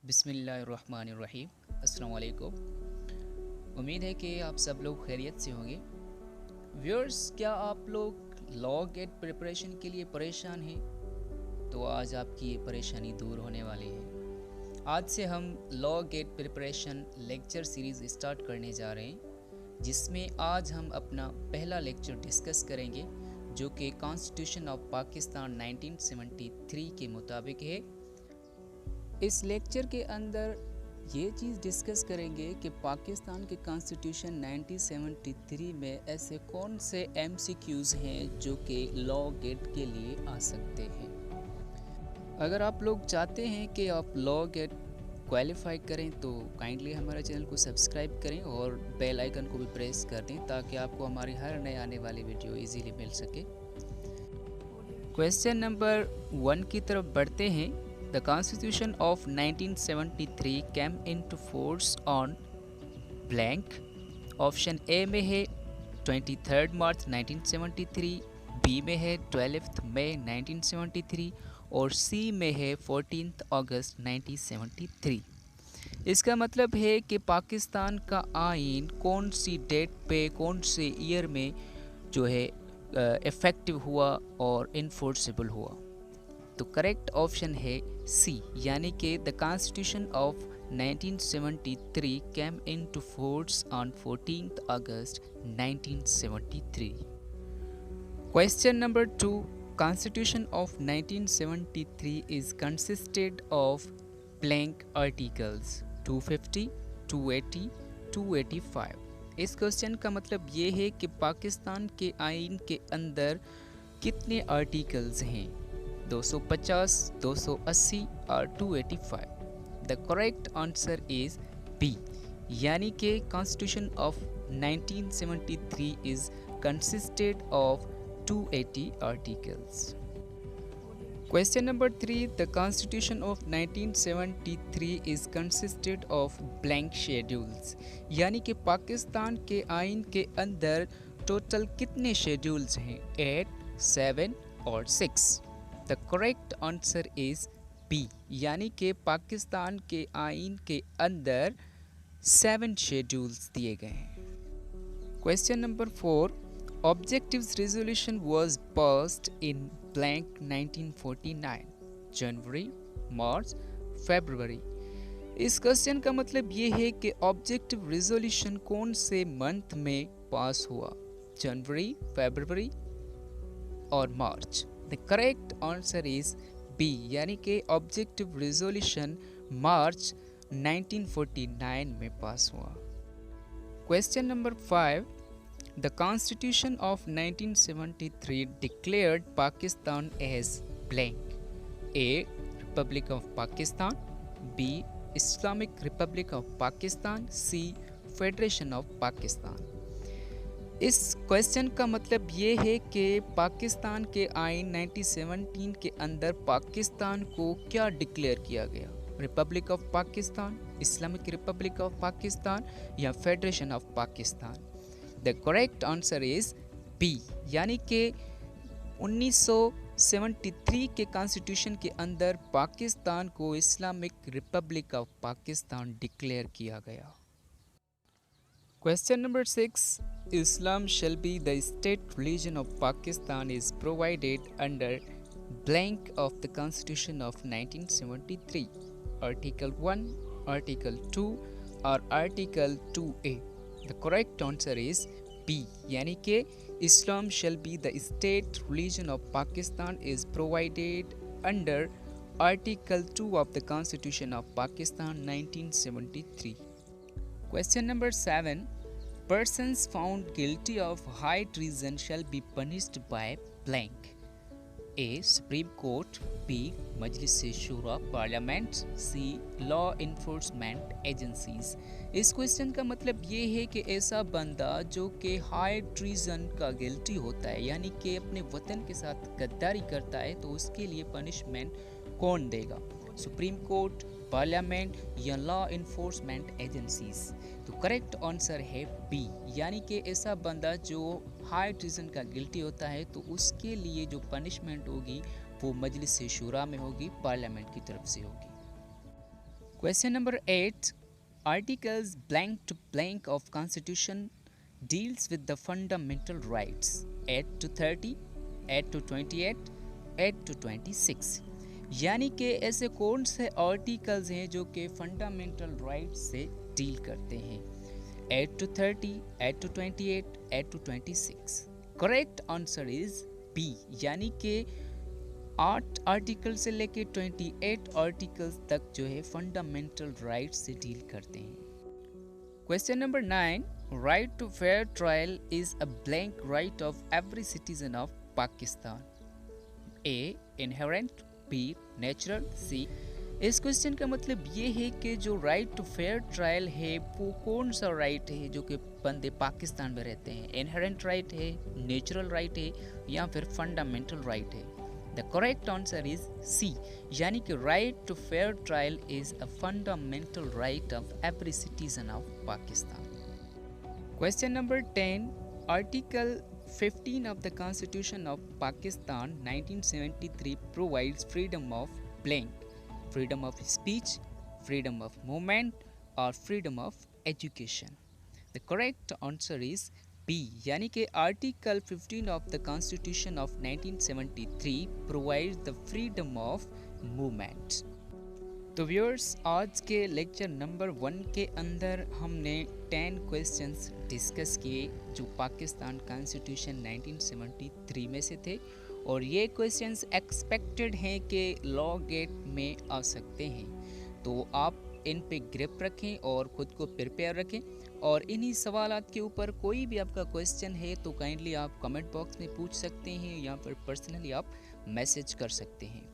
बिस्मिल्लाहिर्रहमानिर्रहीम। अस्सलाम वालेकुम। उम्मीद है कि आप सब लोग खैरियत से होंगे। व्यूअर्स, क्या आप लोग लॉ गेट प्रिपरेशन के लिए परेशान हैं? तो आज आपकी ये परेशानी दूर होने वाली है। आज से हम law gate preparation lecture series start करने जा रहे हैं, जिसमें आज हम अपना पहला लेक्चर डिस्कस करेंगे, जो कि कॉन्स्टिट्यूशन ऑफ पाकिस्तान 1973 के मुताबिक है। इस लेक्चर के अंदर ये चीज़ डिस्कस करेंगे कि पाकिस्तान के कॉन्स्टिट्यूशन 1973 में ऐसे कौन से MCQs हैं जो कि लॉ गेट के लिए आ सकते हैं। अगर आप लोग चाहते हैं कि आप लॉ गेट क्वालिफाई करें तो काइंडली हमारे चैनल को सब्सक्राइब करें और बेल आइकन को भी प्रेस कर दें, ताकि आपको हमारी हर नए आने वाली वीडियो इजीली मिल सके। क्वेश्चन नंबर 1 की तरफ बढ़ते हैं। The Constitution of 1973 came into force on blank। Option A में है 23 मार्च 1973, बी में है 12 मई 1973 और सी में है 14 अगस्त 1973। इसका मतलब है कि पाकिस्तान का आइन कौन सी डेट पे, कौन से ईयर में जो है इफ़ेक्टिव हुआ और इन्फोर्सेबल हुआ। तो करेक्ट ऑप्शन है सी, यानी कि the constitution of 1973 came into force on 14 August 1973। Question number 2, constitution of 1973 is consisted of blank articles 250, 280, 285। इस क्वेश्चन का मतलब ये है कि पाकिस्तान के आइन के अंदर कितने आर्टिकल्स हैं, 250, 280 और 285। The correct answer is B, यानी कि constitution of 1973 is consisted of 280 articles. Question number 3, the constitution of 1973 is consisted of blank schedules, यानी कि पाकिस्तान के आइन के अंदर टोटल कितने शेड्यूल्स हैं, 8, 7 और 6। The correct answer is B, यानी कि पाकिस्तान के आइन के अंदर 7 शेड्यूल्स दिए गए हैं। Question number 4, objectives resolution was passed in blank 1949, जनवरी, मार्च, फरवरी। इस क्वेश्चन का मतलब ये है कि ऑब्जेक्टिव रेजोल्यूशन कौन से मंथ में पास हुआ, जनवरी, फरवरी और मार्च। The correct answer is B, यानी कि ऑब्जेक्टिव रेजोल्यूशन मार्च 1949 में पास हुआ। Question number 5, the constitution of 1973 declared Pakistan as blank, A republic of Pakistan, B Islamic republic of Pakistan, C federation of Pakistan. इस क्वेश्चन का मतलब ये है कि पाकिस्तान के आइन 1917 के अंदर पाकिस्तान को क्या डिक्लेयर किया गया, republic of Pakistan, Islamic republic of Pakistan या federation of Pakistan. The correct answer is B, यानी कि 1973 के कॉन्स्टिट्यूशन के अंदर पाकिस्तान को Islamic republic of Pakistan declare किया गया। Question number 6, Islam shall be the state religion of Pakistan is provided under blank of the Constitution of 1973, Article 1, Article 2 or Article 2A. The correct answer is B, यानी कि Islam shall be the state religion of Pakistan is provided under Article 2 of the Constitution of Pakistan 1973. Question number 7, persons found guilty of high treason shall be punished by blank, A Supreme Court, B Majlis-e-Shura Parliament, C Law Enforcement Agencies। इस question का मतलब ये है कि ऐसा बंदा जो कि हाई ट्रीजन का गिल्टी होता है, यानी कि अपने वतन के साथ गद्दारी करता है, तो उसके लिए पनिशमेंट कौन देगा, सुप्रीम कोर्ट, पार्लियामेंट या लॉ इन्फोर्समेंट एजेंसीज। तो करेक्ट आंसर है बी, यानी कि ऐसा बंदा जो हाई ट्रीजन का गिल्टी होता है, तो उसके लिए जो पनिशमेंट होगी वो मजलिस-ए-शूरा में होगी, पार्लियामेंट की तरफ से होगी। Question number 8. Articles blank to blank of Constitution deals with the fundamental rights 8 to 30, 8 to 28, 8 to 26। यानी कि ऐसे कौन से आर्टिकल्स हैं जो कि फंडामेंटल राइट्स से डील करते हैं 8 to 30, 8 to 28, 8 to 26। Correct answer is B, यानी कि 8 आर्टिकल से लेके 28 आर्टिकल्स तक जो है फंडामेंटल राइट्स से डील करते हैं। Question number 9। Right to fair trial is a blank right of every citizen of Pakistan. A inherent, B natural, C. इस क्वेश्चन का मतलब ये है कि जो राइट टू फेयर ट्रायल है वो कौन सा राइट है जो कि बंदे पाकिस्तान में रहते हैं। इनहेरेंट राइट है, नेचुरल राइट है या फिर फंडामेंटल राइट है। The correct answer is C, यानी कि right to fair trial is a fundamental right of every citizen of Pakistan. Question number 10। Article 15 of the Constitution of Pakistan 1973 provides freedom of blank, freedom of speech, freedom of movement or freedom of education। The correct answer is B, यानी कि article 15 of the Constitution of 1973 provides the freedom of movement। तो viewers, आज के lecture number 1 के अंदर हमने 10 questions discuss किए जो पाकिस्तान कॉन्स्टिट्यूशन 1973 में से थे, और ये क्वेश्चंस एक्सपेक्टेड हैं कि लॉ गेट में आ सकते हैं। तो आप इन पे ग्रिप रखें और ख़ुद को प्रिपेयर रखें, और इन्हीं सवालात के ऊपर कोई भी आपका क्वेश्चन है तो काइंडली आप कमेंट बॉक्स में पूछ सकते हैं या फिर पर्सनली आप मैसेज कर सकते हैं।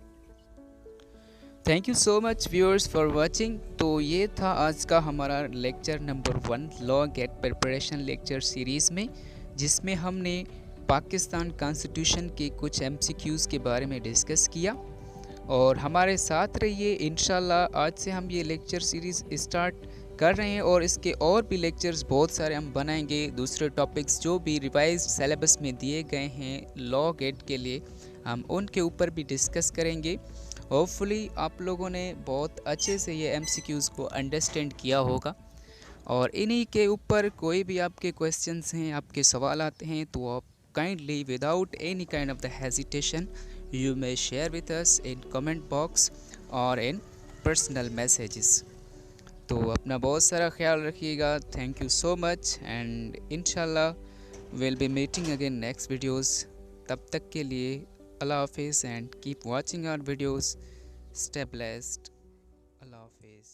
Thank you so much viewers for watching. तो ये था आज का हमारा lecture number 1 law gate preparation lecture series में, जिसमें हमने पाकिस्तान कॉन्स्टिट्यूशन के कुछ MCQs के बारे में डिस्कस किया। और हमारे साथ रहिए, इंशाल्लाह आज से हम ये लेक्चर सीरीज़ स्टार्ट कर रहे हैं और इसके और भी लेक्चर्स बहुत सारे हम बनाएंगे। दूसरे टॉपिक्स जो भी रिवाइज्ड सिलेबस में दिए गए हैं लॉ गेट के लिए, हम उनके ऊपर भी डिस्कस करेंगे। होपफुली आप लोगों ने बहुत अच्छे से ये MCQs को अंडरस्टैंड किया होगा, और इन्हीं के ऊपर कोई भी आपके क्वेश्चंस हैं, आपके सवालात हैं, तो आप kindly without any kind of the hesitation you may share with us in comment box और इन पर्सनल मैसेजेस। तो अपना बहुत सारा ख्याल रखिएगा। Thank you so much, and इंशाल्लाह will be meeting again next videos. तब तक के लिए Allah Hafiz and keep watching our videos. Stay blessed. Allah Hafiz.